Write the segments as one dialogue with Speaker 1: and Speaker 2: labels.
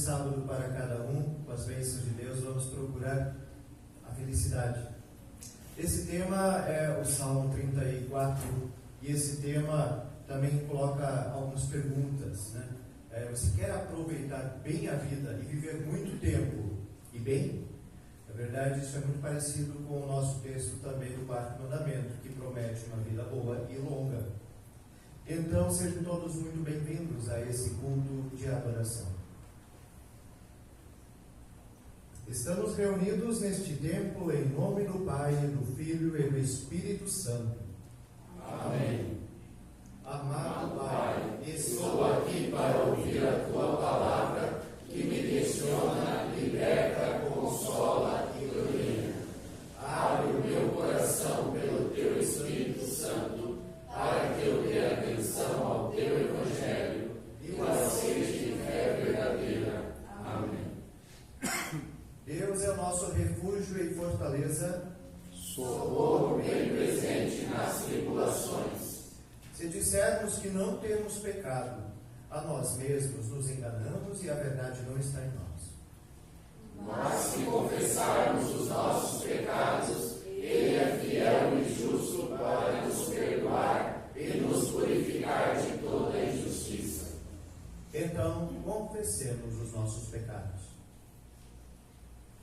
Speaker 1: sábado para cada um, com as bênçãos de Deus, vamos procurar a felicidade. Esse tema é o Salmo 34, e esse tema também coloca algumas perguntas, né? Você quer aproveitar bem a vida e viver muito tempo e bem? Na verdade, isso é muito parecido com o nosso texto também do quarto mandamento, que promete uma vida boa e longa. Então, sejam todos muito bem-vindos a esse culto de adoração. Estamos reunidos neste tempo em nome do Pai, do Filho e do Espírito Santo.
Speaker 2: Amém.
Speaker 1: Amado Pai,
Speaker 2: estou aqui para ouvir a Tua palavra, que me direciona, liberta, consola e ilumina. Abre o meu coração pelo Teu Espírito Santo, para que eu dê atenção ao Teu Evangelho e o aceite de fé verdadeira. Amém.
Speaker 1: Deus é o nosso refúgio e fortaleza,
Speaker 2: socorro bem presente nas tribulações.
Speaker 1: Se dissermos que não temos pecado, a nós mesmos nos enganamos e a verdade não está em nós.
Speaker 2: Mas se confessarmos os nossos pecados, Ele é fiel e justo para nos perdoar e nos purificar de toda injustiça.
Speaker 1: Então, confessemos os nossos pecados.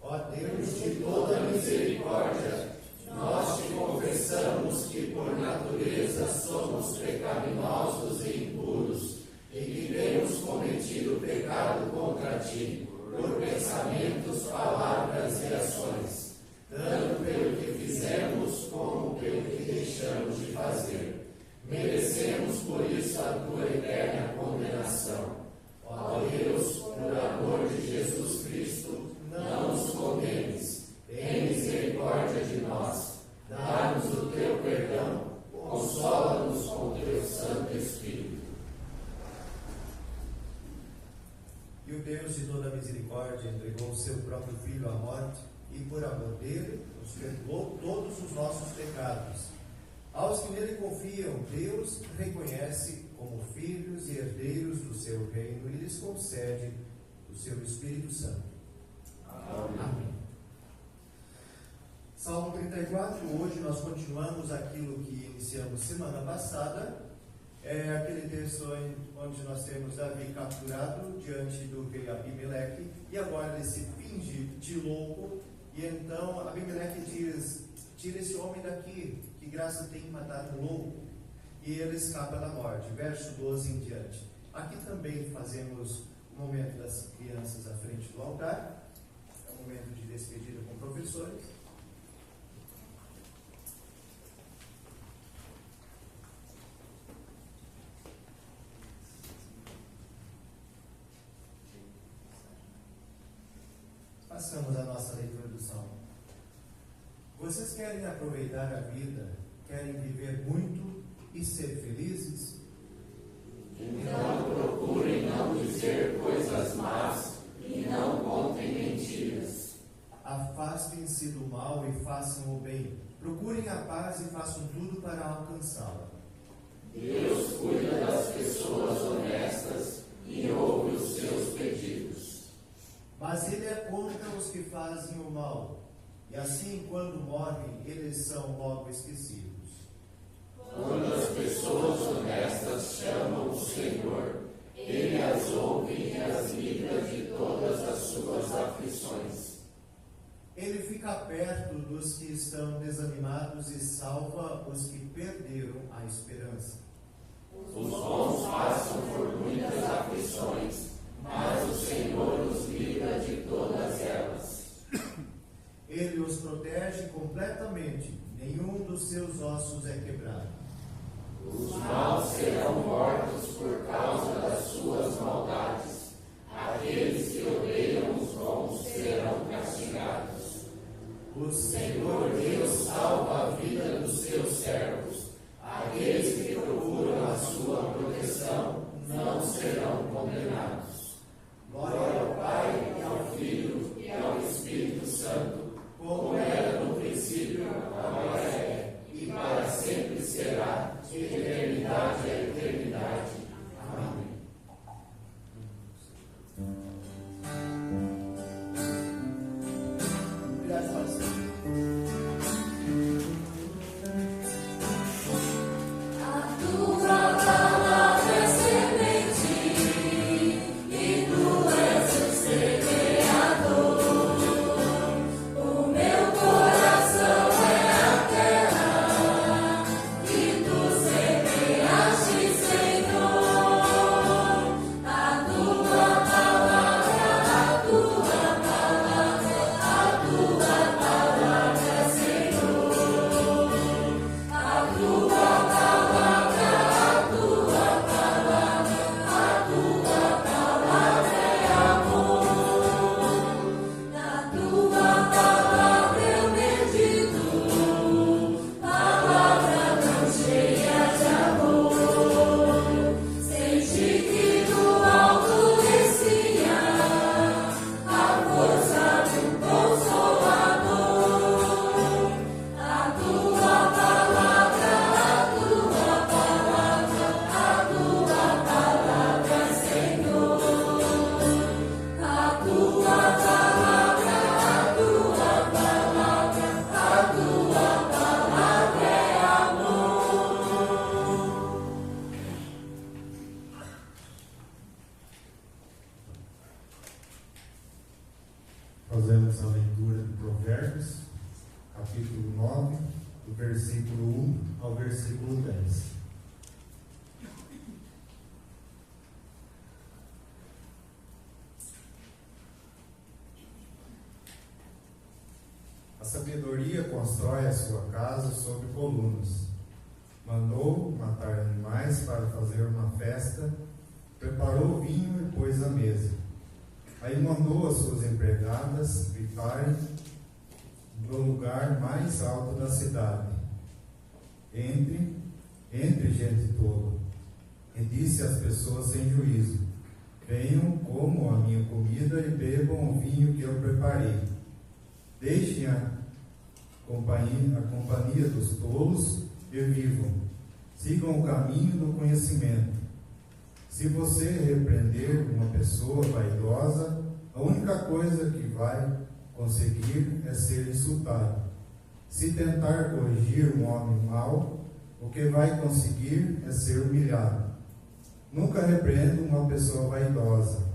Speaker 1: Ó Deus
Speaker 2: de toda misericórdia, nós te confessamos que por natureza somos pecaminosos e impuros, e que temos cometido pecado contra ti, por pensamentos, palavras e ações, tanto pelo que fizemos como pelo que deixamos de fazer. Merecemos por isso a tua eterna condenação. Ó Deus, por amor de Jesus Cristo, não nos condenes. Tem misericórdia de nós. Dá-nos o teu perdão. Consola-nos com o teu Santo Espírito.
Speaker 1: E o Deus de toda misericórdia entregou o seu próprio Filho à morte, e por amor dele nos perdoou todos os nossos pecados. Aos que nele confiam, Deus reconhece como filhos e herdeiros do seu reino e lhes concede o seu Espírito Santo. Amém. Salmo 34, hoje nós continuamos aquilo que iniciamos semana passada. É aquele texto onde nós temos Davi capturado diante do rei Abimeleque, e agora ele se finge de louco, e então Abimeleque diz: tira esse homem daqui, que graça tem em matar um louco, e ele escapa da morte. Verso 12 em diante. Aqui também fazemos o momento das crianças à frente do altar, é um momento de despedida com professores. Passamos a nossa leitura do Salmo. Vocês querem aproveitar a vida? Querem viver muito e ser felizes?
Speaker 2: Então procurem não dizer coisas más e não contem mentiras.
Speaker 1: Afastem-se do mal e façam o bem. Procurem a paz e façam tudo para alcançá-la.
Speaker 2: Deus cuida das pessoas honestas e ouve os seus pedidos.
Speaker 1: Mas Ele é contra os que fazem o mal, e assim, quando morrem, eles são logo esquecidos.
Speaker 2: Quando as pessoas honestas chamam o Senhor, Ele as ouve e as livra de todas as suas aflições.
Speaker 1: Ele fica perto dos que estão desanimados e salva os que perderam a esperança.
Speaker 2: Os bons passam por muitas aflições, mas o Senhor os livra de todas elas.
Speaker 1: Ele os protege completamente, nenhum dos seus ossos é quebrado.
Speaker 2: Os maus serão mortos por causa das suas maldades. Aqueles que odeiam os bons serão castigados. O Senhor Deus salva a vida dos seus servos. Aqueles que procuram a sua proteção não serão condenados. Glória ao Pai, e ao Filho, e ao Espírito Santo, como era no princípio, agora é, e para sempre será.
Speaker 3: sabedoria constrói a sua casa sobre colunas. Mandou matar animais para fazer uma festa, preparou vinho e pôs à mesa. Aí mandou as suas empregadas gritarem no lugar mais alto da cidade, entre gente toda, e disse às pessoas sem juízo: venham, comam a minha comida e bebam o vinho que eu preparei. Deixem a companhia dos tolos e vivam. Sigam o caminho do conhecimento. Se você repreender uma pessoa vaidosa, a única coisa que vai conseguir é ser insultado. Se tentar corrigir um homem mau, o que vai conseguir é ser humilhado. Nunca repreenda uma pessoa vaidosa.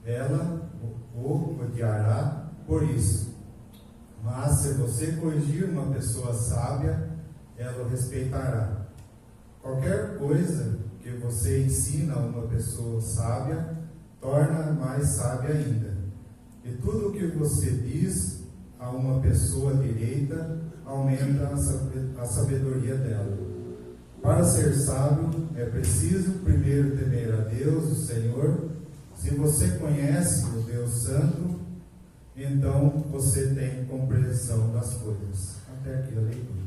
Speaker 3: Ela o odiará por isso. Mas se você corrigir uma pessoa sábia, ela o respeitará. Qualquer coisa que você ensina a uma pessoa sábia, torna mais sábia ainda. E tudo o que você diz a uma pessoa direita, aumenta a sabedoria dela. Para ser sábio, é preciso primeiro temer a Deus, o Senhor. Se você conhece o Deus Santo, então você tem compreensão das coisas. Até aqui a leitura.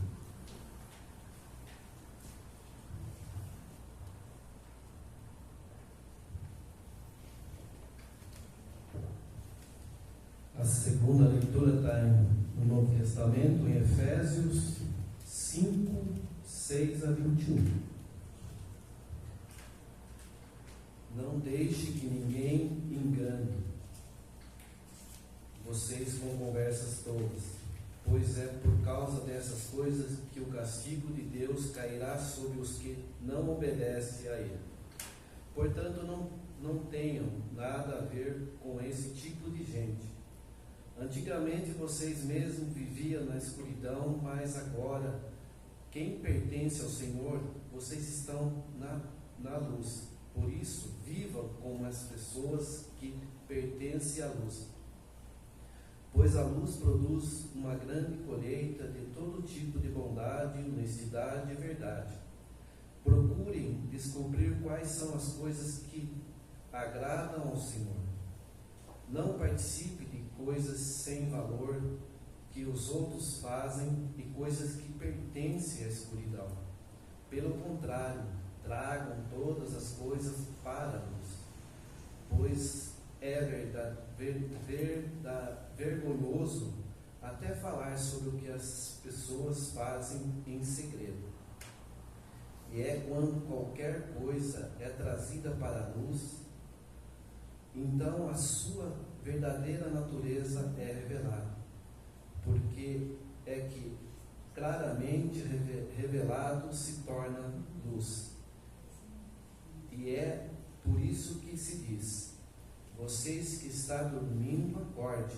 Speaker 4: A segunda leitura está no Novo Testamento, em Efésios 5, 6 a 21. Não deixe que ninguém engane vocês com conversas tolas, pois é por causa dessas coisas que o castigo de Deus cairá sobre os que não obedecem a Ele. Portanto, não tenham nada a ver com esse tipo de gente. Antigamente vocês mesmos viviam na escuridão, mas agora, quem pertence ao Senhor, vocês estão na luz. Por isso, vivam como as pessoas que pertencem à luz. Pois a luz produz uma grande colheita de todo tipo de bondade, honestidade e verdade. Procurem descobrir quais são as coisas que agradam ao Senhor. Não participe de coisas sem valor que os outros fazem e coisas que pertencem à escuridão. Pelo contrário, tragam todas as coisas para a luz, pois é vergonhoso até falar sobre o que as pessoas fazem em segredo. E é quando qualquer coisa é trazida para a luz, então a sua verdadeira natureza é revelada, porque é que claramente revelado se torna luz. E é por isso que se diz: vocês que estão dormindo, acorde,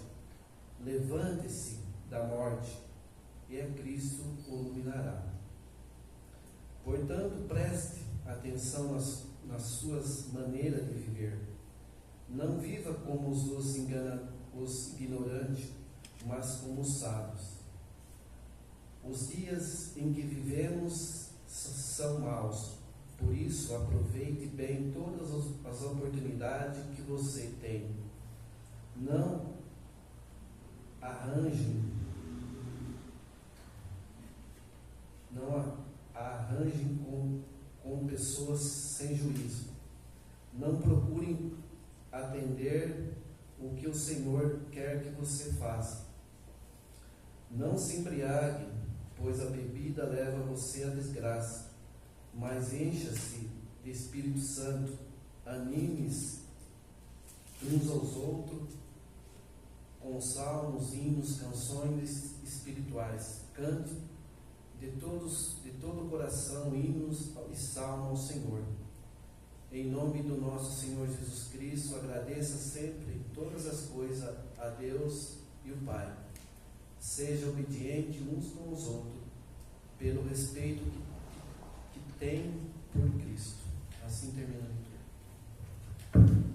Speaker 4: levante-se da morte, e a Cristo o iluminará. Portanto, preste atenção nas suas maneiras de viver. Não viva como os ignorantes, mas como os sábios. Os dias em que vivemos são maus, por isso aproveite bem todas as oportunidades que você tem. Não arranjem com pessoas sem juízo. Não procurem atender o que o Senhor quer que você faça. Não se embriague, pois a bebida leva você à desgraça, mas encha-se de Espírito Santo, anime-se uns aos outros com salmos, hinos, canções espirituais. Cante de todo o coração hinos e salmos ao Senhor. Em nome do nosso Senhor Jesus Cristo, agradeça sempre todas as coisas a Deus e o Pai. Seja obediente uns com os outros, pelo respeito que tem por Cristo. Assim termina a leitura.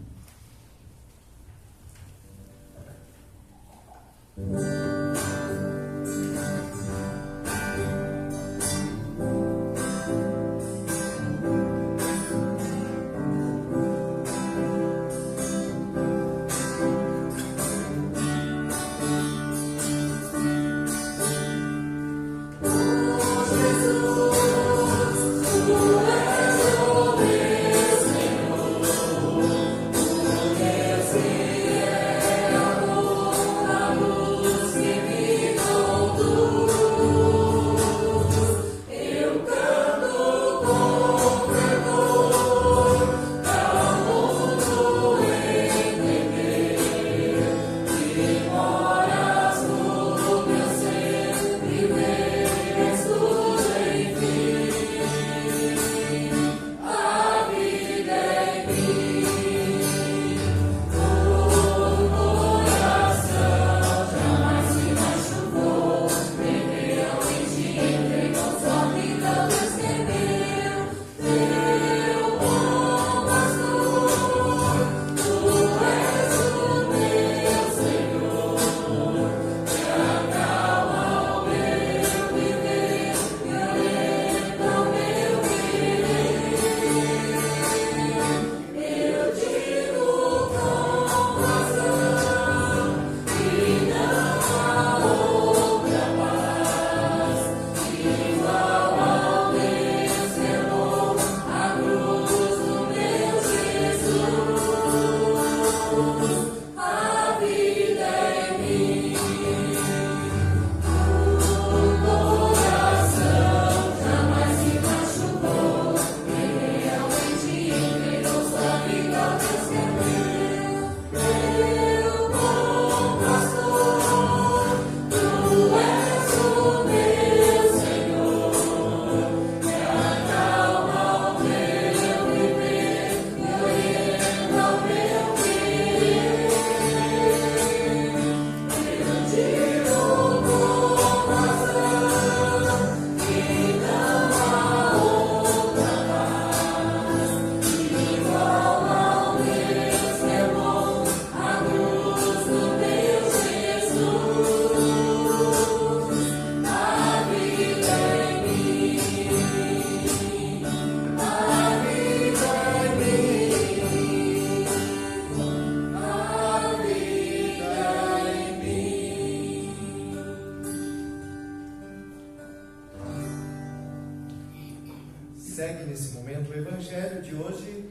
Speaker 1: o Evangelho de hoje,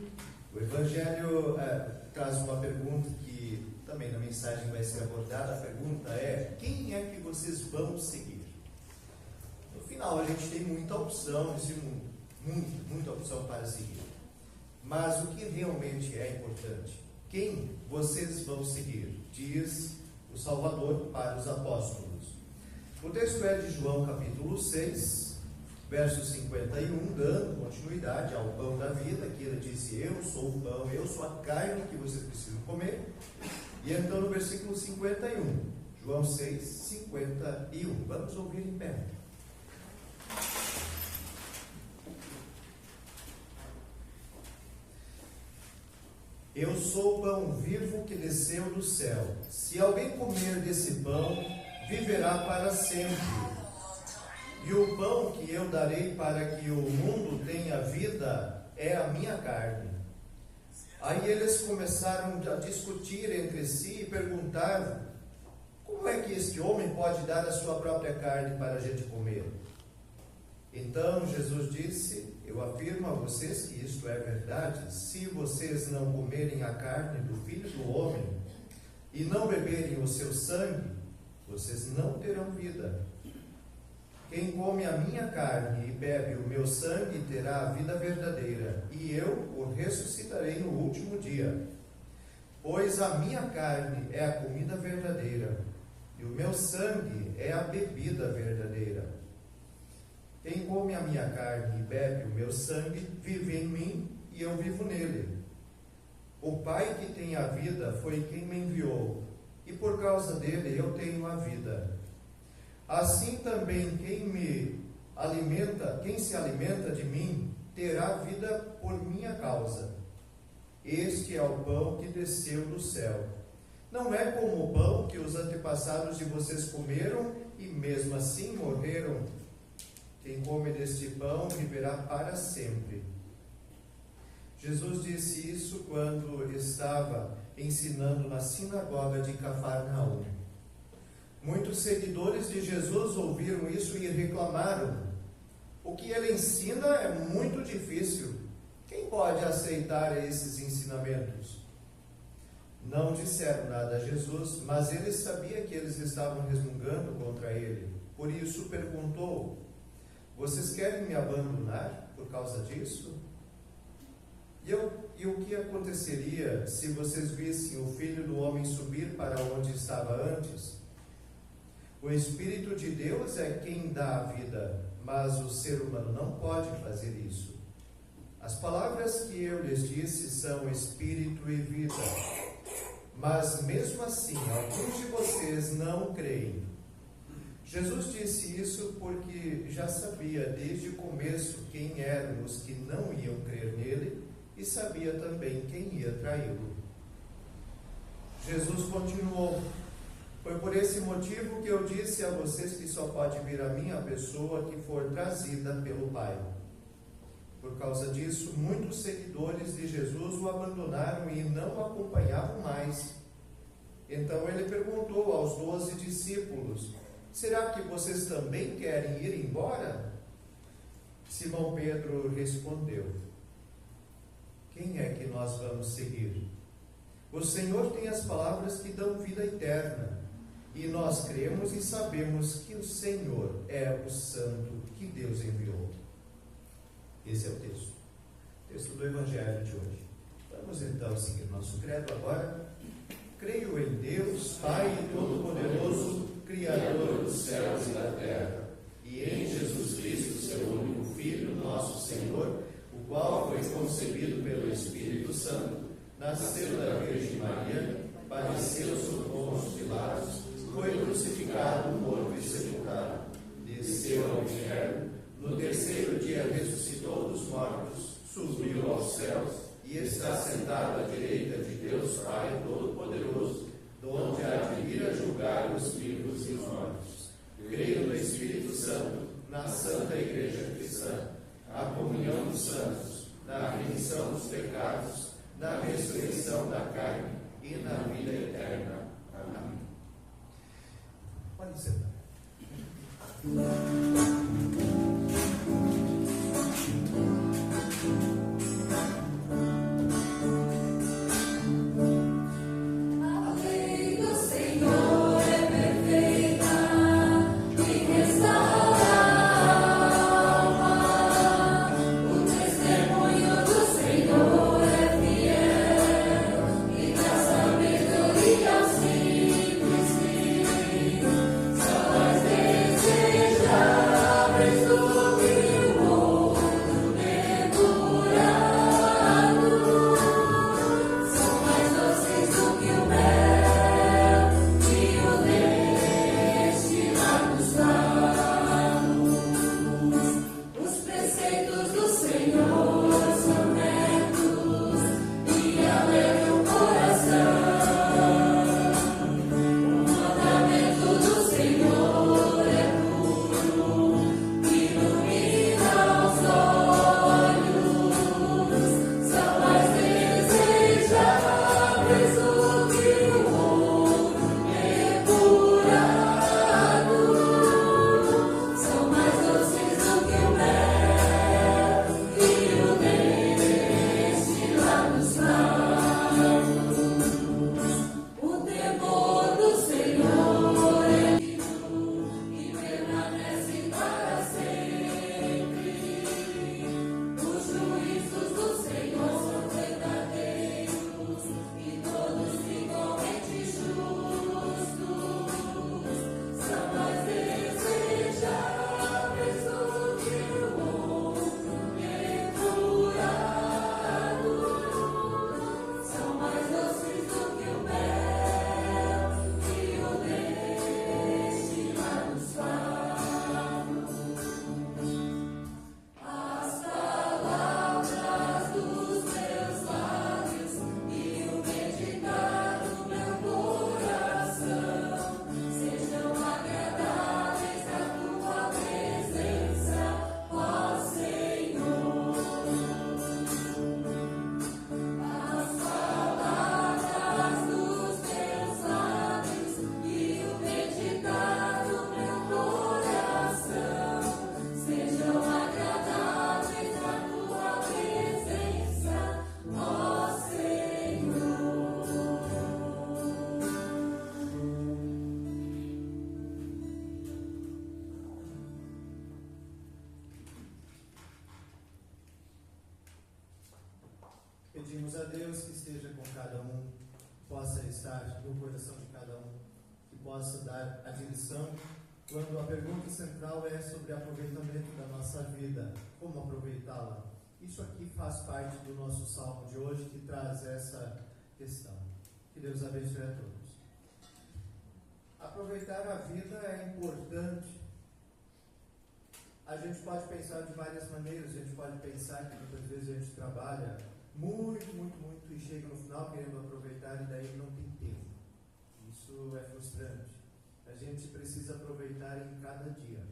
Speaker 1: o Evangelho traz uma pergunta que também na mensagem vai ser abordada. A pergunta é: quem é que vocês vão seguir? No final, a gente tem muita opção nesse mundo, muita opção para seguir. Mas o que realmente é importante? Quem vocês vão seguir? Diz o Salvador para os apóstolos. O texto é de João capítulo 6, verso 51, dando continuidade ao pão da vida, que ele disse: eu sou o pão, eu sou a carne que vocês precisam comer. E então no versículo 51, João 6, 51, vamos ouvir em pé. Eu sou o pão vivo que desceu do céu. Se alguém comer desse pão, viverá para sempre. E o pão que eu darei para que o mundo tenha vida é a minha carne. Aí eles começaram a discutir entre si e perguntaram: como é que este homem pode dar a sua própria carne para a gente comer? Então Jesus disse: eu afirmo a vocês que isto é verdade. Se vocês não comerem a carne do Filho do Homem e não beberem o seu sangue, vocês não terão vida. Quem come a minha carne e bebe o meu sangue terá a vida verdadeira, e eu o ressuscitarei no último dia. Pois a minha carne é a comida verdadeira, e o meu sangue é a bebida verdadeira. Quem come a minha carne e bebe o meu sangue vive em mim, e eu vivo nele. O Pai que tem a vida foi quem me enviou, e por causa dele eu tenho a vida. Assim também quem se alimenta de mim, terá vida por minha causa. Este é o pão que desceu do céu. Não é como o pão que os antepassados de vocês comeram e mesmo assim morreram. Quem come deste pão viverá para sempre. Jesus disse isso quando estava ensinando na sinagoga de Cafarnaum. Muitos seguidores de Jesus ouviram isso e reclamaram: o que ele ensina é muito difícil. Quem pode aceitar esses ensinamentos? Não disseram nada a Jesus, mas ele sabia que eles estavam resmungando contra ele. Por isso perguntou: vocês querem me abandonar por causa disso? E o que aconteceria se vocês vissem o Filho do Homem subir para onde estava antes? O Espírito de Deus é quem dá a vida, mas o ser humano não pode fazer isso. As palavras que eu lhes disse são Espírito e vida. Mas mesmo assim, alguns de vocês não creem. Jesus disse isso porque já sabia desde o começo quem eram os que não iam crer nele e sabia também quem ia traí-lo. Jesus continuou: foi por esse motivo que eu disse a vocês que só pode vir a mim a pessoa que for trazida pelo Pai. Por causa disso, muitos seguidores de Jesus o abandonaram e não o acompanhavam mais. Então ele perguntou aos 12 discípulos: será que vocês também querem ir embora? Simão Pedro respondeu: quem é que nós vamos seguir? O Senhor tem as palavras que dão vida eterna. E nós cremos e sabemos que o Senhor é o Santo que Deus enviou. Esse é o texto do Evangelho de hoje. Vamos então seguir nosso credo agora. Creio em Deus, Pai Todo-Poderoso, Criador dos céus e da terra, e em Jesus Cristo, seu único Filho, nosso Senhor, o qual foi concebido pelo Espírito Santo, nasceu da Virgem Maria, padeceu sob Pôncio Pilatos, foi crucificado, morto e sepultado, desceu ao inferno, no terceiro dia ressuscitou dos mortos, subiu aos céus e está sentado à direita de Deus Pai Todo-Poderoso, donde há de vir a julgar os vivos e os mortos. Creio no Espírito Santo, na Santa Igreja Cristã, a comunhão dos santos, na remissão dos pecados, na ressurreição da carne e na vida eterna. Amém. Pode sentar. Pedimos a Deus que esteja com cada um, possa estar no coração de cada um, que possa dar a direção quando a pergunta central é sobre aproveitamento da nossa vida, como aproveitá-la. Isso aqui faz parte do nosso salmo de hoje, que traz essa questão. Que Deus abençoe a todos. Aproveitar a vida é importante. A gente pode pensar de várias maneiras. A gente pode pensar que muitas vezes a gente trabalha muito e chega no final querendo aproveitar e daí não tem tempo. Isso é frustrante. A gente precisa aproveitar em cada dia.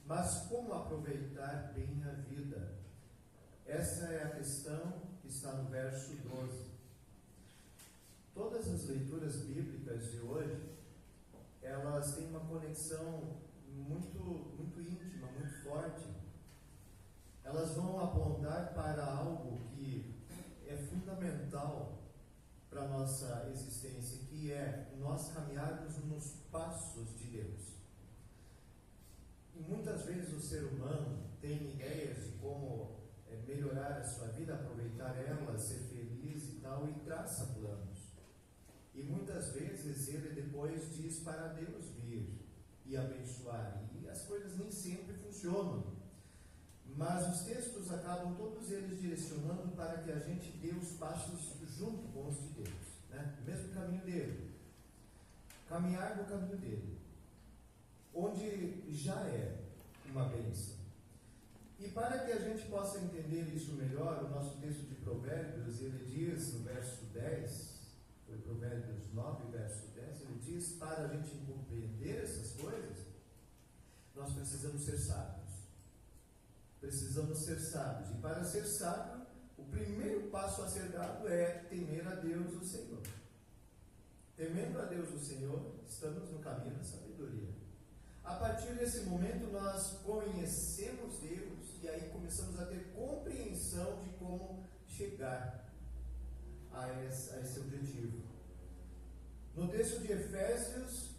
Speaker 1: Mas como aproveitar bem a vida? Essa é a questão que está no verso 12. Todas as leituras bíblicas de hoje, elas têm uma conexão muito íntima, muito forte. Elas vão apontar para algo que é fundamental para a nossa existência, que é nós caminharmos nos passos de Deus. E muitas vezes o ser humano tem ideias de como melhorar a sua vida, aproveitar ela, ser feliz e tal, e traça planos. E muitas vezes ele depois diz para Deus vir e abençoar, e as coisas nem sempre funcionam. Mas os textos acabam todos eles direcionando para que a gente dê os passos junto com os de Deus, né? O mesmo caminho dele. Caminhar no caminho dele, onde já é uma bênção. E para que a gente possa entender isso melhor, o nosso texto de Provérbios, ele diz no verso 10, foi Provérbios 9, verso 10, ele diz, para a gente compreender essas coisas, nós precisamos ser sábios. Precisamos ser sábios. E para ser sábio, o primeiro passo a ser dado é temer a Deus, o Senhor. Temendo a Deus, o Senhor, estamos no caminho da sabedoria. A partir desse momento, nós conhecemos Deus e aí começamos a ter compreensão de como chegar a esse objetivo. No texto de Efésios,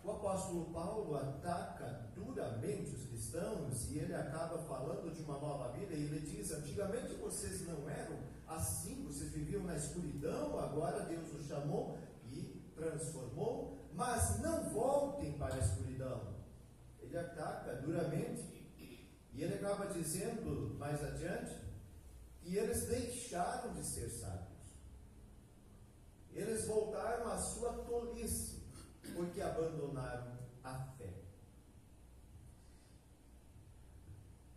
Speaker 1: o apóstolo Paulo ataca duramente os cristãos e ele acaba falando de uma nova vida, e ele diz: antigamente vocês não eram assim, vocês viviam na escuridão, agora Deus os chamou e transformou, mas não voltem para a escuridão. Ele ataca duramente e ele acaba dizendo mais adiante que eles deixaram de ser sábios. Eles voltaram à sua tolice, porque abandonaram a fé.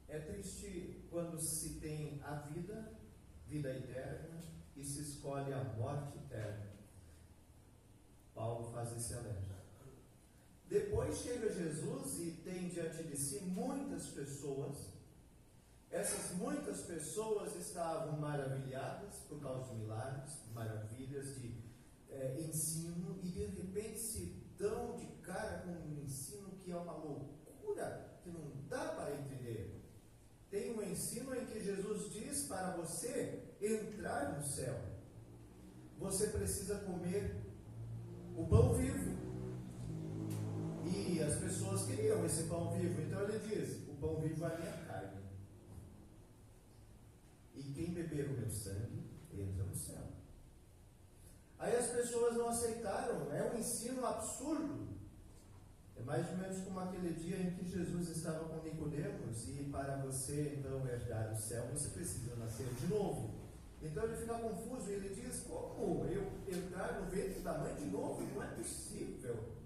Speaker 1: É triste quando se tem a vida eterna, e se escolhe a morte eterna. Paulo faz esse alerta. Depois chega Jesus e tem diante de si muitas pessoas. Essas muitas pessoas estavam maravilhadas por causa de milagres, maravilhas de ensino, e de repente se dão de cara com um ensino que é uma loucura, que não dá para entender. Tem um ensino em que Jesus diz: para você entrar no céu, você precisa comer o pão vivo. E as pessoas queriam esse pão vivo, então ele diz: o pão vivo é a minha carne. E quem beber o meu sangue entra no céu. Aí as pessoas não aceitaram. É um ensino absurdo. É mais ou menos como aquele dia em que Jesus estava com Nicodemos, e para você então herdar o céu, você precisa nascer de novo. Então ele fica confuso e ele diz: como eu entrar no ventre da mãe de novo? Não é possível.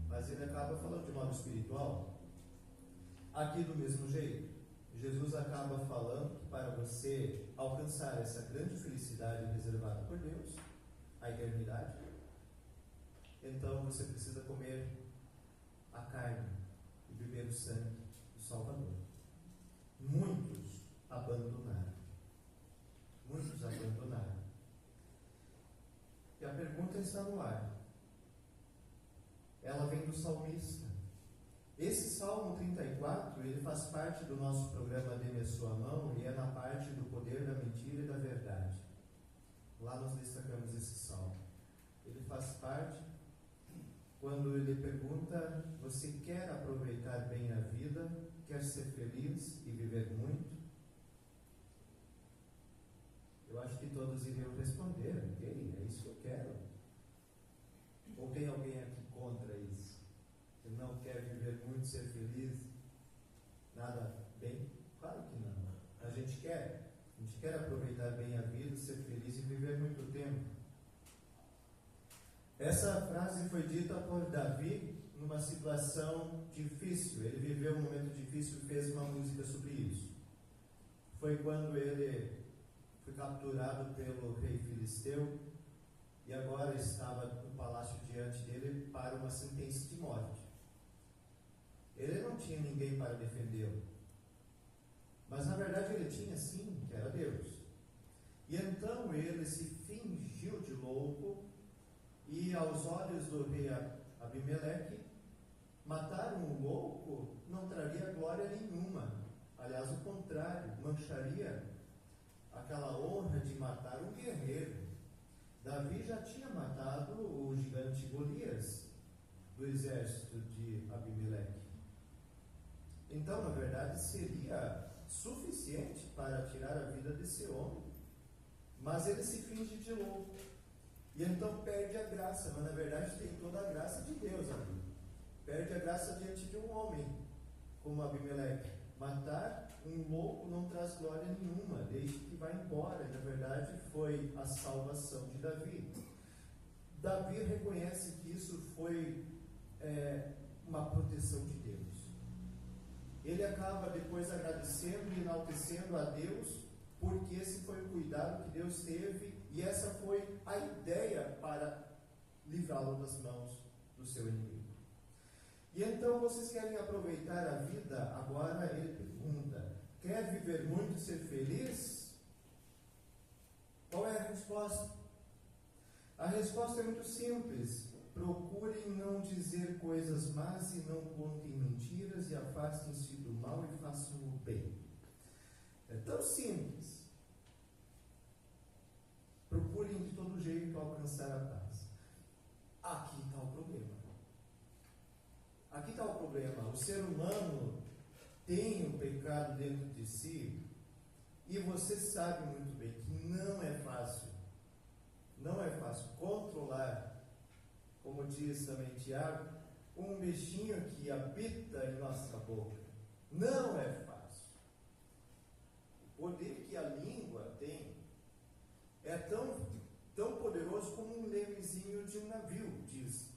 Speaker 1: Mas ele acaba falando de modo espiritual. Aqui do mesmo jeito, Jesus acaba falando que para você alcançar essa grande felicidade reservada por Deus, a eternidade, então você precisa comer a carne e beber o sangue do Salvador. Muitos abandonaram. Muitos abandonaram. E a pergunta está no ar. Ela vem do salmista. Esse Salmo 34, ele faz parte do nosso programa Dê-me a Sua Mão, e é na parte do poder da mentira e da verdade. Lá nós destacamos esse Salmo. Ele faz parte quando ele pergunta: você quer aproveitar bem a vida? Quer ser feliz e viver muito? isso que eu quero? Ou tem alguém aqui contra isso? Que não quer viver muito, ser feliz? Nada bem? Claro que não. A gente quer aproveitar bem a vida, ser feliz e viver muito tempo. Essa frase foi dita por Davi numa situação difícil. Ele viveu um momento difícil e fez uma música sobre isso. Foi quando ele foi capturado pelo rei filisteu e agora estava no palácio diante dele para uma sentença de morte. Ele não tinha ninguém para defendê-lo, mas na verdade ele tinha sim, que era Deus. E então ele se fingiu de louco e aos olhos do rei Abimeleque, matar um louco não traria glória nenhuma. Aliás, o contrário, mancharia aquela honra de matar um guerreiro. Davi já tinha matado o gigante Golias do exército de Abimeleque. Então, na verdade, seria suficiente para tirar a vida desse homem. Mas ele se finge de louco. E então perde a graça, mas na verdade tem toda a graça de Deus ali. Perde a graça diante de um homem como Abimeleque. Matar um louco não traz glória nenhuma, deixe que vá embora. Na verdade, foi a salvação de Davi. Davi reconhece que isso foi uma proteção de Deus. Ele acaba depois agradecendo e enaltecendo a Deus, porque esse foi o cuidado que Deus teve, e essa foi a ideia para livrá-lo das mãos do seu inimigo. E então vocês querem aproveitar a vida? Agora ele pergunta: quer viver muito e ser feliz? Qual é a resposta? A resposta é muito simples. Procurem não dizer coisas más e não contem mentiras, e afastem-se do mal e façam o bem. É tão simples. Procurem de todo jeito alcançar a paz. Aqui está o problema. Aqui está o problema. O ser humano tem um pecado dentro de si, e você sabe muito bem que não é fácil. Não é fácil controlar, como diz também Tiago, um bichinho que habita em nossa boca. Não é fácil. O poder que a língua tem é tão poderoso como um lemezinho de um navio, diz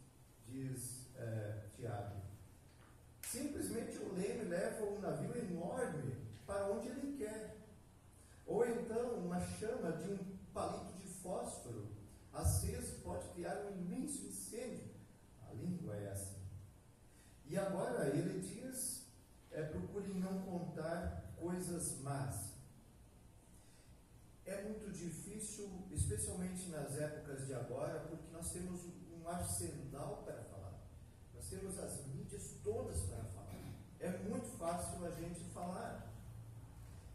Speaker 1: Tiago. Simplesmente o leme leva um navio enorme para onde ele quer. Ou então uma chama de um palito de fósforo aceso pode criar um imenso incêndio. A língua é assim. E agora ele diz, procurem não contar coisas más. É muito difícil, especialmente nas épocas de agora, porque nós temos um arsenal para falar. Nós temos as mídias todas para falar. É muito fácil a gente falar.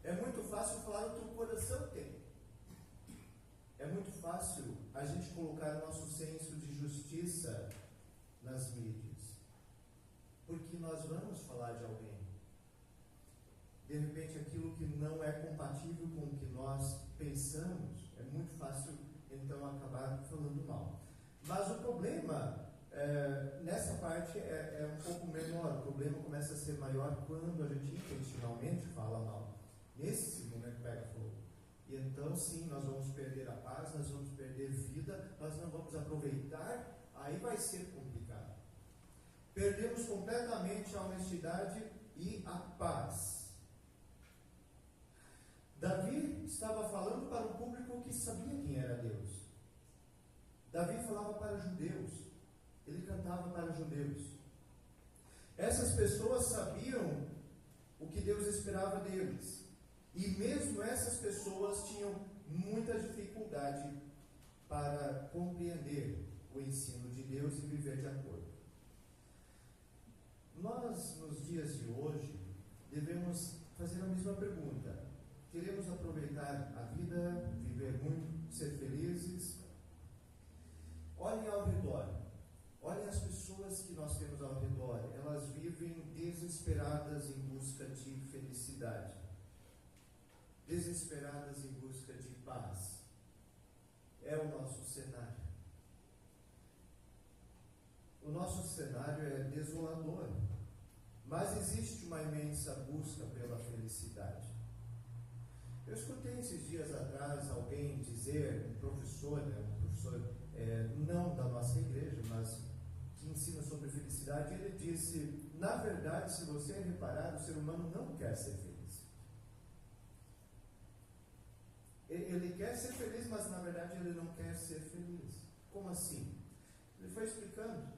Speaker 1: É muito fácil falar o que o coração tem. É muito fácil a gente colocar o nosso senso de justiça nas mídias. Porque nós vamos falar de alguém. De repente, aquilo que não é compatível com o que nós pensamos, é muito fácil, então, acabar falando mal. Mas o problema, nessa parte, é um pouco menor. O problema começa a ser maior quando a gente intencionalmente fala mal. Nesse momento pega fogo. E então, sim, nós vamos perder a paz, nós vamos perder vida, nós não vamos aproveitar, aí vai ser complicado. Perdemos completamente a honestidade e a paz. Davi estava falando para um público que sabia quem era Deus. Davi falava para judeus. Ele cantava para judeus. Essas pessoas sabiam o que Deus esperava deles. E mesmo essas pessoas tinham muita dificuldade para compreender o ensino de Deus e viver de acordo. Nós, nos dias de hoje, devemos fazer a mesma pergunta. Queremos aproveitar a vida, viver muito, ser felizes? Olhem ao redor. Olhem as pessoas que nós temos ao redor. Elas vivem desesperadas em busca de felicidade. Desesperadas em busca de paz. é o nosso cenário? O nosso cenário é desolador, mas existe uma imensa busca pela felicidade. Eu escutei esses dias atrás alguém dizer, um professor não da nossa igreja, mas que ensina sobre felicidade, ele disse, na verdade, se você reparar, o ser humano não quer ser feliz. Ele quer ser feliz, mas na verdade ele não quer ser feliz. Como assim? Ele foi explicando.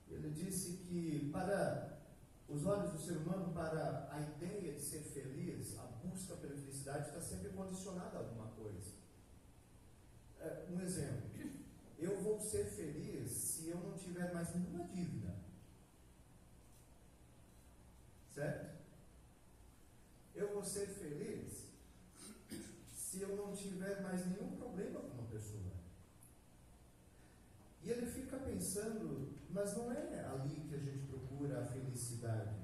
Speaker 1: Ele disse que para os olhos do ser humano, para a ideia de ser feliz, a busca pela felicidade está sempre condicionada a alguma coisa. Um exemplo. Eu vou ser feliz se eu não tiver mais nenhuma dívida. Certo? Eu vou ser feliz se eu não tiver mais nenhum problema com uma pessoa. E ele fica pensando, mas não é ali que a gente procura a felicidade.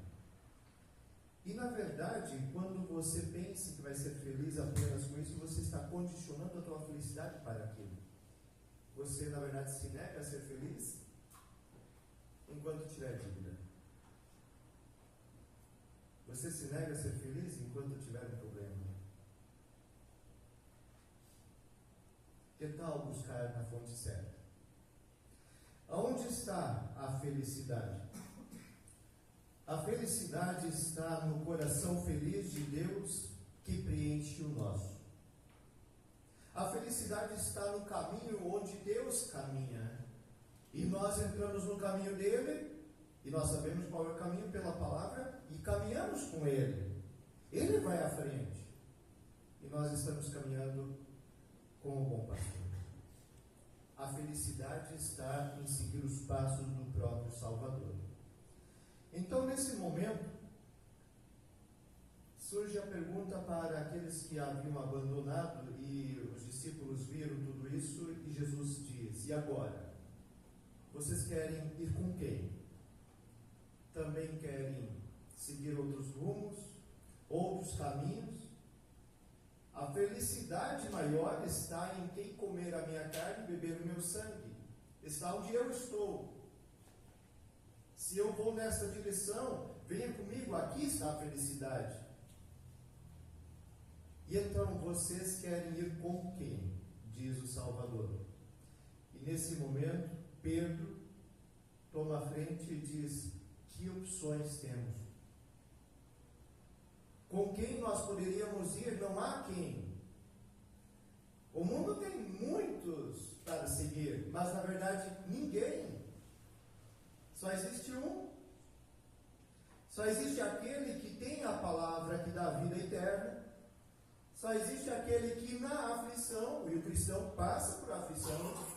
Speaker 1: E na verdade, quando você pensa que vai ser feliz apenas com isso, você está condicionando a tua felicidade para aquilo. Você, na verdade, se nega a ser feliz enquanto tiver dívida. Você se nega a ser feliz enquanto tiver um problema. Que tal buscar na fonte certa? Aonde está a felicidade? A felicidade está no coração feliz de Deus que preenche o nosso. A felicidade está no caminho onde Deus caminha. E nós entramos no caminho dele, e nós sabemos qual é o caminho pela palavra, e caminhamos com ele. Ele vai à frente. E nós estamos caminhando com o bom pastor. A felicidade está em seguir os passos do próprio Salvador. Então, nesse momento, surge a pergunta para aqueles que haviam abandonado e os discípulos viram tudo isso e Jesus diz, e agora? Vocês querem ir com quem? Também querem seguir outros rumos, outros caminhos? A felicidade maior está em quem comer a minha carne e beber o meu sangue. Está onde eu estou. Se eu vou nessa direção, venha comigo, aqui está a felicidade. E então vocês querem ir com quem? Diz o Salvador. E nesse momento, Pedro toma a frente e diz, que opções temos? Com quem nós poderíamos ir? Não há quem. O mundo tem muitos para seguir, mas na verdade ninguém. Só existe um. Só existe aquele que tem a palavra que dá vida eterna. Só existe aquele que na aflição, e o cristão passa por aflição,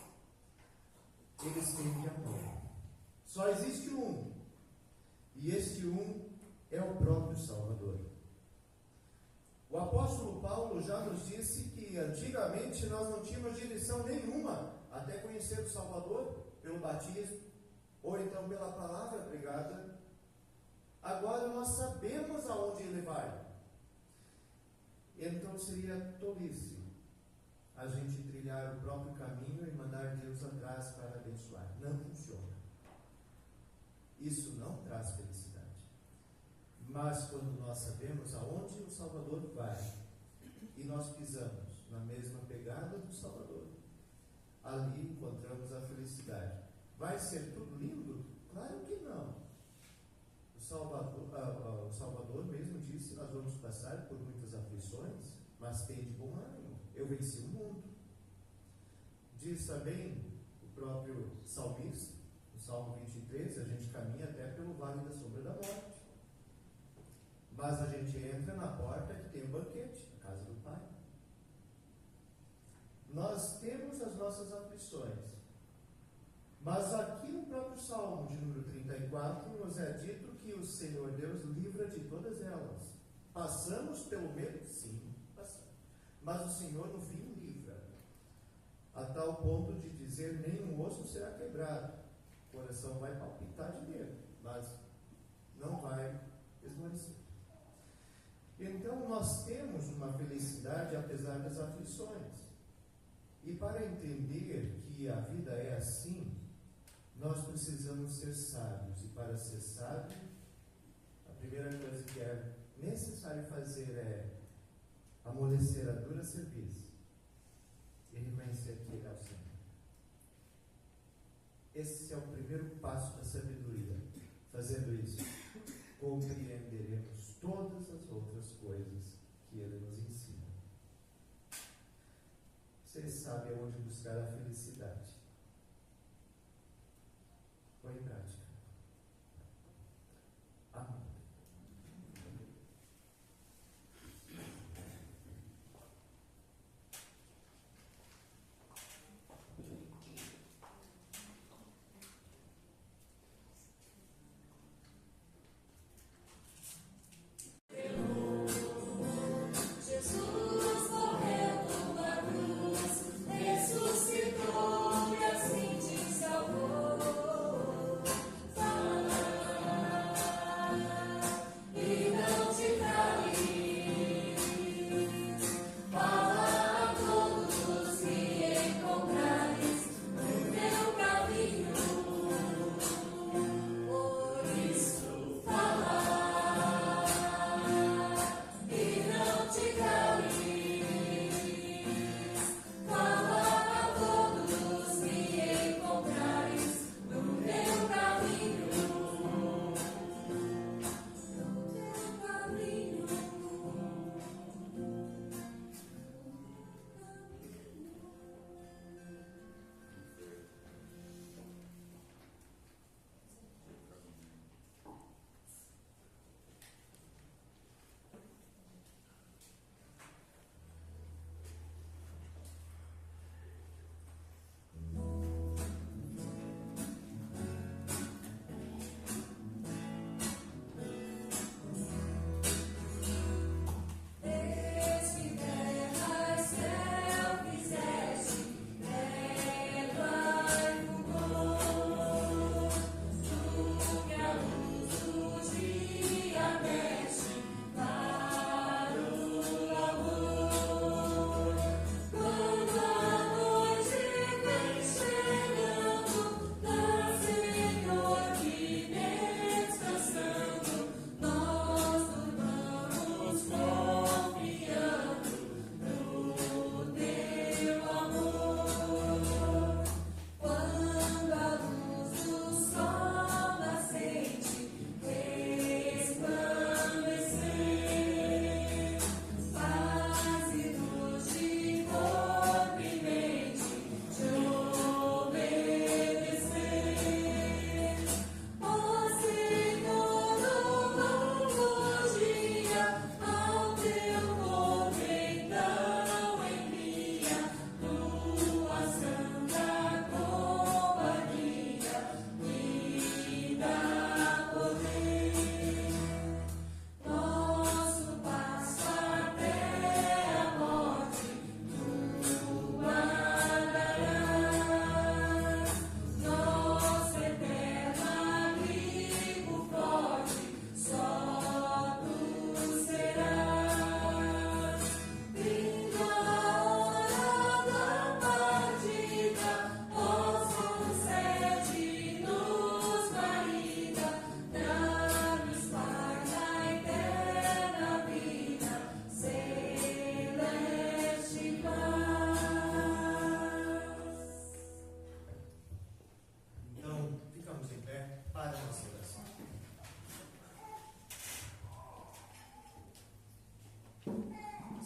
Speaker 1: eles têm amor. Só existe um. E este um é o próprio Salvador. O apóstolo Paulo já nos disse que antigamente nós não tínhamos direção nenhuma até conhecer o Salvador pelo batismo, ou então pela palavra pregada. Agora nós sabemos aonde ele vai. Então seria tolice a gente trilhar o próprio caminho e mandar Deus atrás para abençoar. Não funciona. Isso não traz felicidade. Mas quando nós sabemos aonde o Salvador vai e nós pisamos na mesma pegada do Salvador, ali encontramos a felicidade. Vai ser tudo lindo? Claro que não. O Salvador mesmo disse, nós vamos passar por muitas aflições, mas tem de bom ânimo. Eu venci o mundo. Diz também o próprio salmista, no Salmo 23, a gente caminha até pelo vale da sombra da morte. Mas a gente entra na porta que tem um banquete, a casa do Pai. Nós temos as nossas aflições. Mas aqui no próprio Salmo de número 34, nos é dito que o Senhor Deus livra de todas elas. Passamos pelo medo? Sim, passamos. Mas o Senhor no fim livra. A tal ponto de dizer, nenhum osso será quebrado. O coração vai palpitar de medo, mas não vai esmorecer. Então nós temos uma felicidade apesar das aflições. E para entender que a vida é assim, nós precisamos ser sábios. E para ser sábio, a primeira coisa que é necessário fazer é amolecer a dura cerviz e reconhecer que Ele é o Senhor. Esse é o primeiro passo da sabedoria. Fazendo isso, compreenderemos todas as outras coisas que Ele nos ensina. Você sabe aonde buscar a felicidade. Põe em prática. Amém.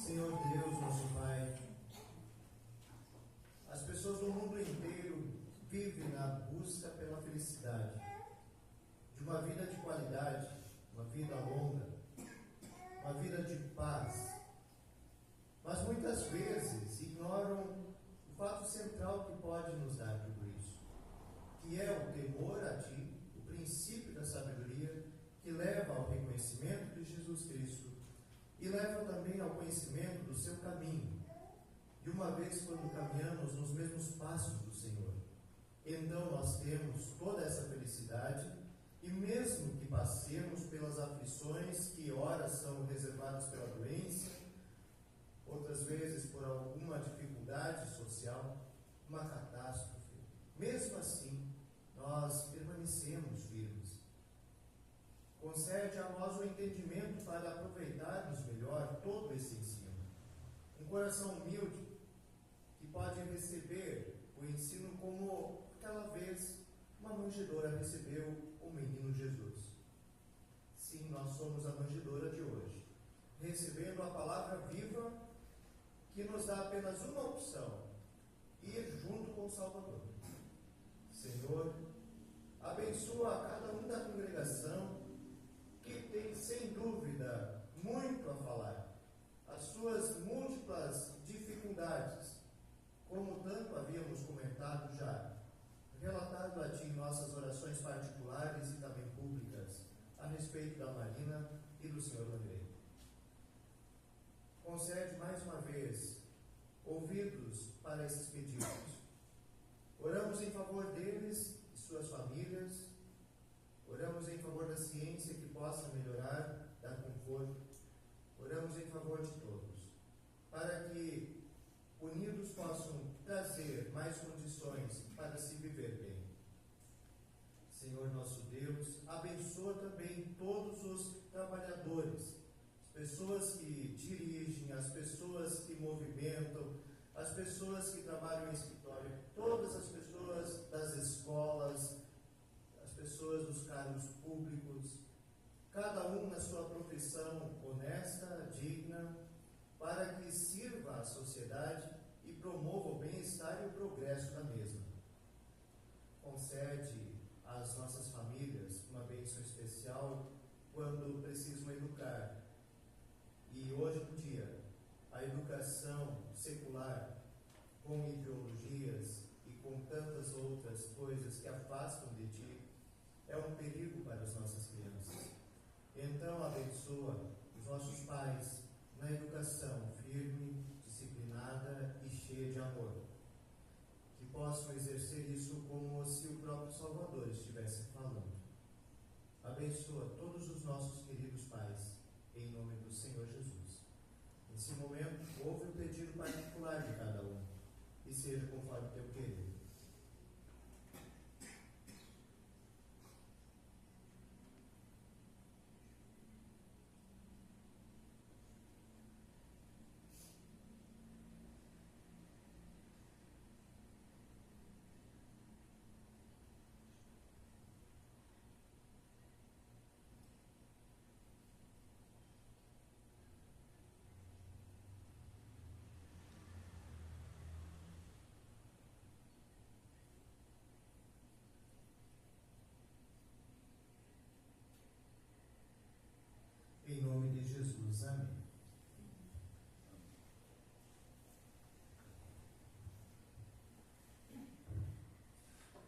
Speaker 1: Senhor Deus, nosso Pai, as pessoas do mundo inteiro vivem na busca pela felicidade, de uma vida de qualidade, uma vida longa, uma vida de paz, mas muitas vezes ignoram o fato central que pode nos dar tudo isso, que é o temor a Ti, o princípio da sabedoria que leva ao reconhecimento de Jesus Cristo e leva também ao conhecimento do seu caminho. De uma vez, quando caminhamos nos mesmos passos do Senhor, então nós temos toda essa felicidade, e mesmo que passemos pelas aflições que ora são reservadas pela doença, outras vezes por alguma dificuldade dificuldade social, uma catástrofe. Mesmo assim, nós permanecemos firmes. Concede a nós o entendimento para aproveitarmos melhor todo esse ensino. Um coração humilde que pode receber o ensino como aquela vez uma manjedoura recebeu o menino Jesus. Sim, nós somos a manjedoura de hoje, recebendo a palavra viva que nos dá apenas uma opção: ir junto com o Salvador. Senhor, abençoa a cada um da congregação que tem, sem dúvida, muito a falar, as suas múltiplas dificuldades, como tanto havíamos comentado já, relatado a Ti em nossas orações particulares e também públicas, a respeito da Marina e do Sr. Andrei. Concede mais uma vez ouvidos para esses pedidos. Oramos em favor deles e suas famílias. Oramos em favor da ciência que possa melhorar, dar conforto. Oramos em favor de todos, para que unidos possam trazer mais condições para se viver bem. Senhor nosso Deus, abençoa também todos os trabalhadores, as pessoas que dirigem, as pessoas que movimentam, as pessoas que trabalham em escritório, todas as pessoas das escolas, as pessoas dos cargos públicos, cada um na sua profissão honesta, digna, para que sirva à sociedade e promova o bem-estar e o progresso da mesma. Concede às nossas famílias uma bênção especial quando precisam educar. E hoje em dia, a educação secular, com ideologias e com tantas outras coisas que afastam de Ti, é um perigo para as nossas crianças. Então, abençoa os nossos pais na educação firme, disciplinada e cheia de amor. Que possam exercer isso como se o próprio Salvador estivesse falando. Abençoa todos os nossos queridos pais, em nome do Senhor Jesus. Nesse momento, ouve o pedido particular de cada um, e seja conforme teu querer. Em nome de Jesus, amém.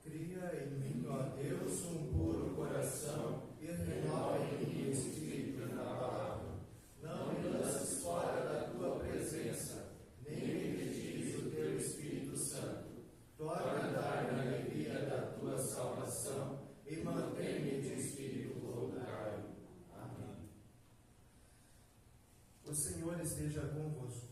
Speaker 1: Cria em mim, ó Deus, um puro coração e renova em mim o espírito inabalável. Não me lances fora da tua presença, nem me retires o teu Espírito Santo. Torna a dar-me a alegria da tua salvação e mantém-me de espírito voluntário. Amém. O Senhor esteja convosco.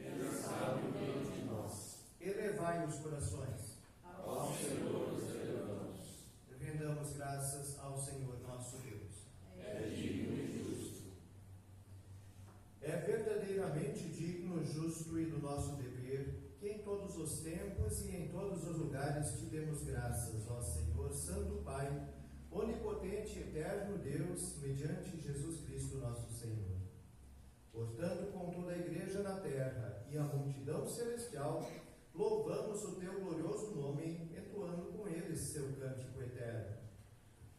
Speaker 2: Ele está no meio de nós.
Speaker 1: Elevai os corações.
Speaker 2: Ao Senhor nos elevamos.
Speaker 1: Rendamos graças ao Senhor nosso Deus.
Speaker 2: É digno e justo.
Speaker 1: É verdadeiramente digno, justo e do nosso dever que em todos os tempos e em todos os lugares te demos graças, ó Senhor, Santo Pai, onipotente e eterno Deus, mediante Jesus Cristo nosso Senhor. Portanto, com toda a Igreja na terra e a multidão celestial, louvamos o teu glorioso nome, entoando com eles seu cântico eterno.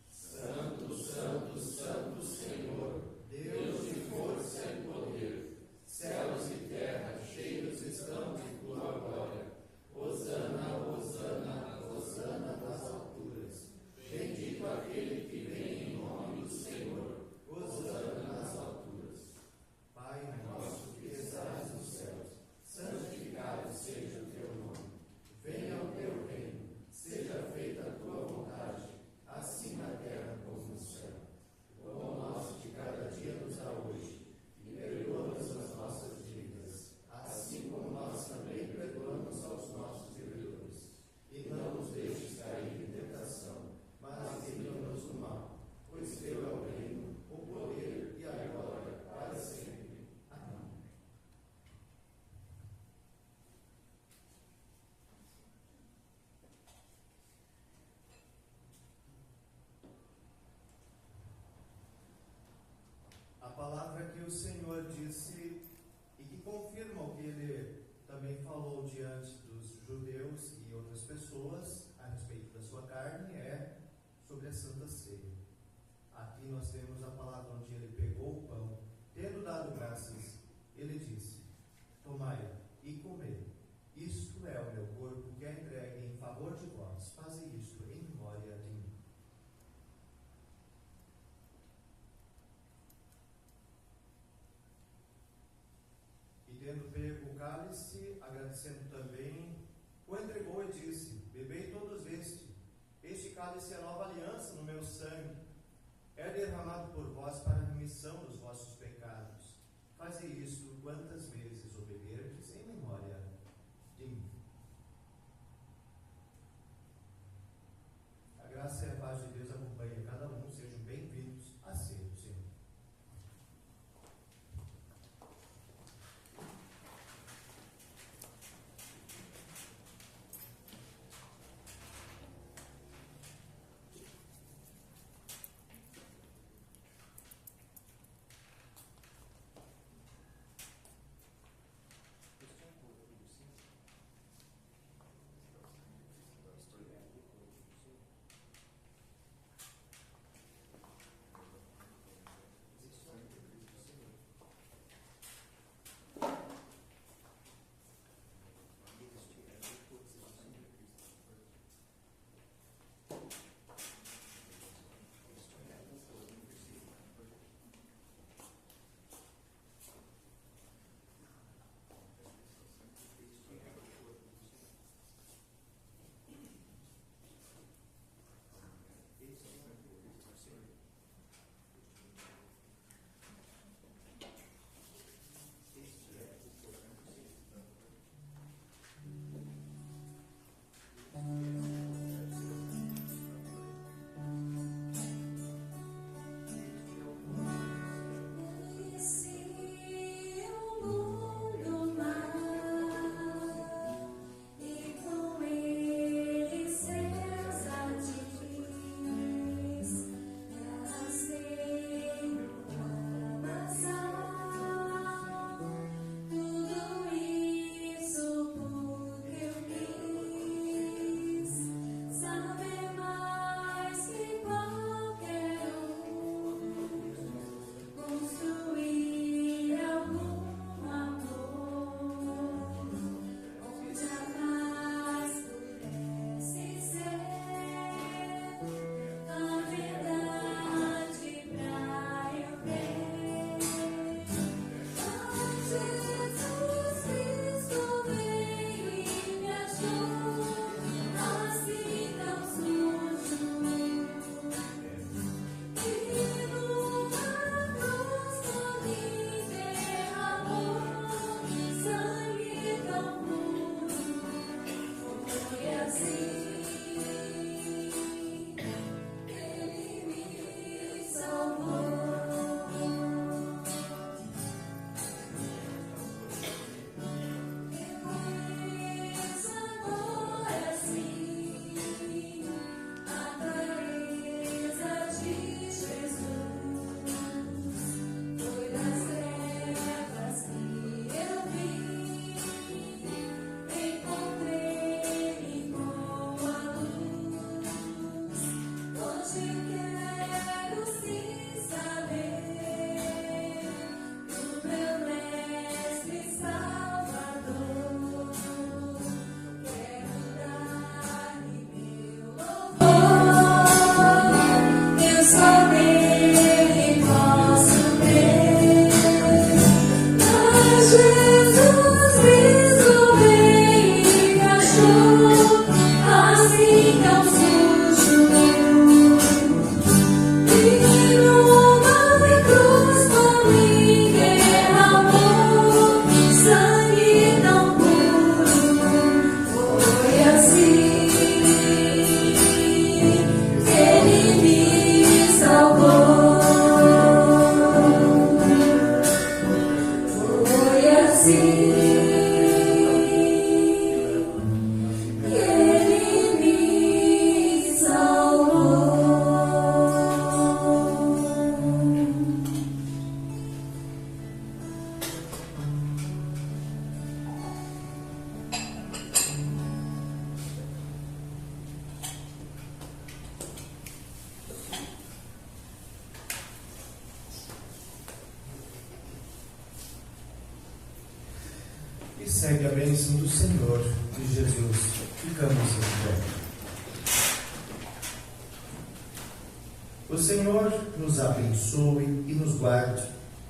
Speaker 2: Santo, Santo, Santo Senhor, Deus de força e poder, céus e terra cheios estão de tua glória. Hosana, Hosana, Hosana nas alturas. Bendito aquele que vem em nome do Senhor. Hosana nas alturas.
Speaker 1: Pai
Speaker 2: Nosso que estás nos céus, santificado seja o teu nome. Venha o teu reino, seja feita a tua vontade, assim na terra como no céu. O pão nosso de cada dia nos dá hoje, e perdoa-nos as nossas dívidas, assim como nós
Speaker 1: judeus e outras pessoas a respeito da sua carne é sobre a Santa Ceia. Aqui nós temos a palavra onde ele pegou o pão, tendo dado graças, ele disse: tomai e comei, isto é o meu corpo que é entregue em favor de vós, fazei isto em memória de mim. E tendo pego o cálice, agradecendo também, o entregou e disse: bebei todos este cálice é a nova aliança no meu sangue, é derramado por vós para a remissão dos vossos pecados. Fazei isto quantas vezes o beberdes em memória de mim. A graça e a paz de Deus acompanhem cada um, sejam bem-vindos à ceia do Senhor. que segue a bênção do Senhor de Jesus. Ficamos em pé. O Senhor nos abençoe e nos guarde.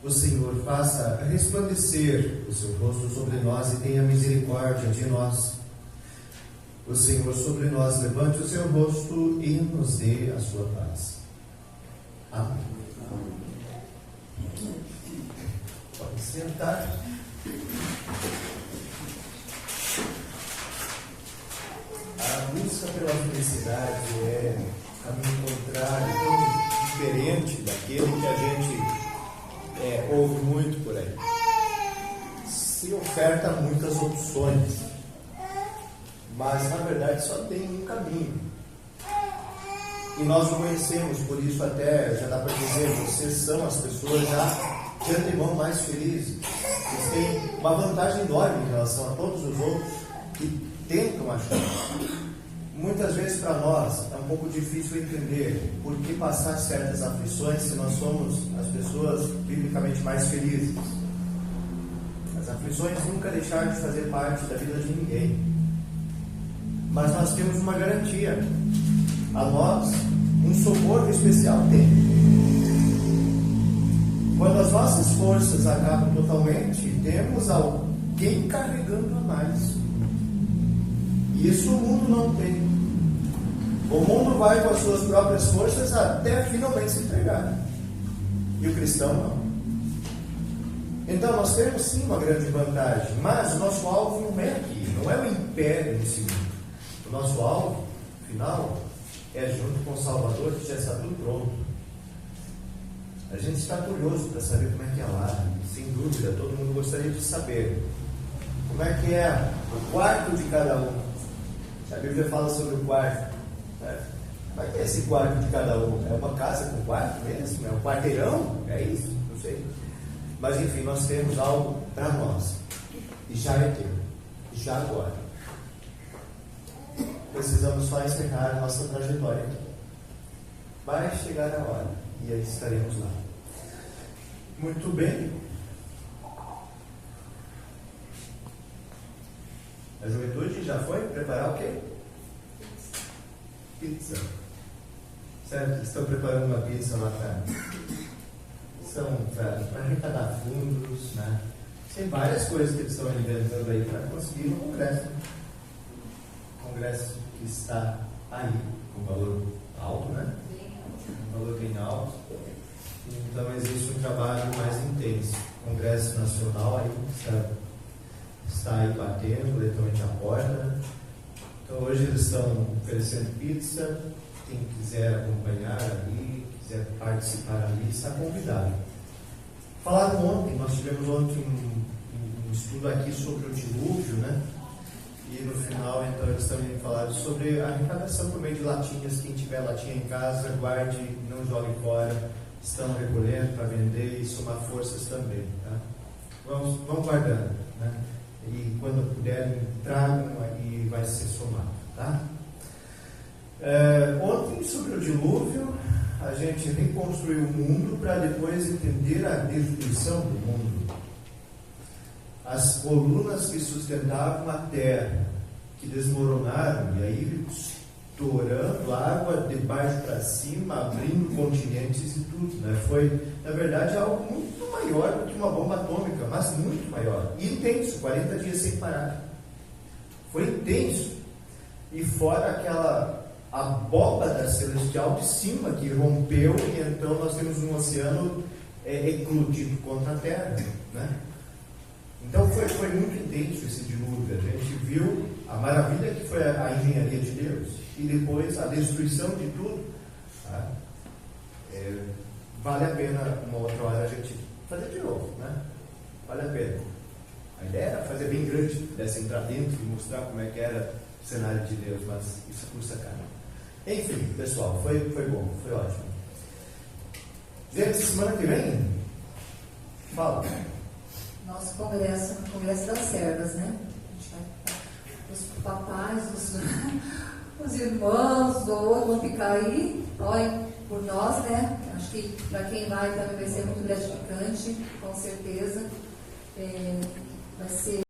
Speaker 1: O Senhor faça resplandecer o seu rosto sobre nós e tenha misericórdia de nós. O Senhor sobre nós levante o seu rosto e nos dê a sua paz. Amém. Pode sentar. A busca pela felicidade é caminho contrário, tão diferente daquele que a gente ouve muito por aí. Se oferta muitas opções, mas na verdade só tem um caminho. E nós o conhecemos, por isso até já dá para dizer, vocês são as pessoas já de antemão mais felizes. Vocês têm uma vantagem enorme em relação a todos os outros que tentam achar. Muitas vezes para nós é um pouco difícil entender por que passar certas aflições se nós somos as pessoas biblicamente mais felizes. As aflições nunca deixaram de fazer parte da vida de ninguém. Mas nós temos uma garantia. A nós, um socorro especial tem. Quando as nossas forças acabam totalmente, temos alguém carregando a mais. E isso o mundo não tem. O mundo vai com as suas próprias forças até finalmente se entregar. E o cristão não. Então nós temos sim uma grande vantagem, mas o nosso alvo não é aqui, não é o império em si. O nosso alvo final é junto com o Salvador, que já está tudo pronto. A gente está curioso para saber como é que é lá, sem dúvida, todo mundo gostaria de saber como é que é o quarto de cada um. A Bíblia fala sobre o quarto. Como é que é esse quarto de cada um? É uma casa com quarto mesmo? É um quarteirão? É isso? Não sei. Mas enfim, nós temos algo para nós. E já é teu. E já agora. Precisamos só encerrar a nossa trajetória aqui. Vai chegar a hora. E aí estaremos lá. Muito bem. A juventude já foi preparar o quê? Pizza. Certo? Estão preparando uma pizza lá são para arrecadar fundos, né? Tem várias coisas que eles estão inventando aí para conseguir um congresso. Um congresso que está aí, com valor alto, né? Um valor bem alto. Então existe um trabalho mais intenso. O Congresso Nacional aí está aí batendo literalmente a porta. Então hoje eles estão oferecendo pizza. Quem quiser acompanhar ali, quiser participar ali, está convidado. Falaram ontem, nós tivemos ontem um estudo aqui sobre o dilúvio, né? E no final, então, eles também falaram sobre a arrecadação por meio de latinhas. Quem tiver latinha em casa, guarde, não jogue fora. Estão recolhendo para vender e somar forças também, tá? Vamos guardando, né? E quando puderem, tragam e vai ser somado, tá? Ontem, sobre o dilúvio, a gente reconstruiu o mundo para depois entender a destruição do mundo. As colunas que sustentavam a terra, que desmoronaram, e aí estourando água de baixo para cima, abrindo continentes e tudo, né? Foi, na verdade, algo muito maior do que uma bomba atômica, mas muito maior. E intenso, 40 dias sem parar. Foi intenso. E fora a abóbada celestial de cima que rompeu, e então nós temos um oceano eclodido contra a terra, né? Então foi muito intenso esse dilúvio. A gente viu a maravilha que foi a engenharia de Deus e depois a destruição de tudo. Tá? Vale a pena uma outra hora a gente fazer de novo, né? Vale a pena. A ideia era fazer bem grande, pudesse entrar dentro e mostrar como é que era o cenário de Deus, mas isso custa caro. Enfim, pessoal, foi bom, foi ótimo. Gente, semana que vem, fala.
Speaker 5: Nosso congresso das servas, né? Os papais, os irmãos, os outros vão ficar aí, olha, por nós, né? Acho que para quem vai também vai ser muito gratificante, com certeza. Vai ser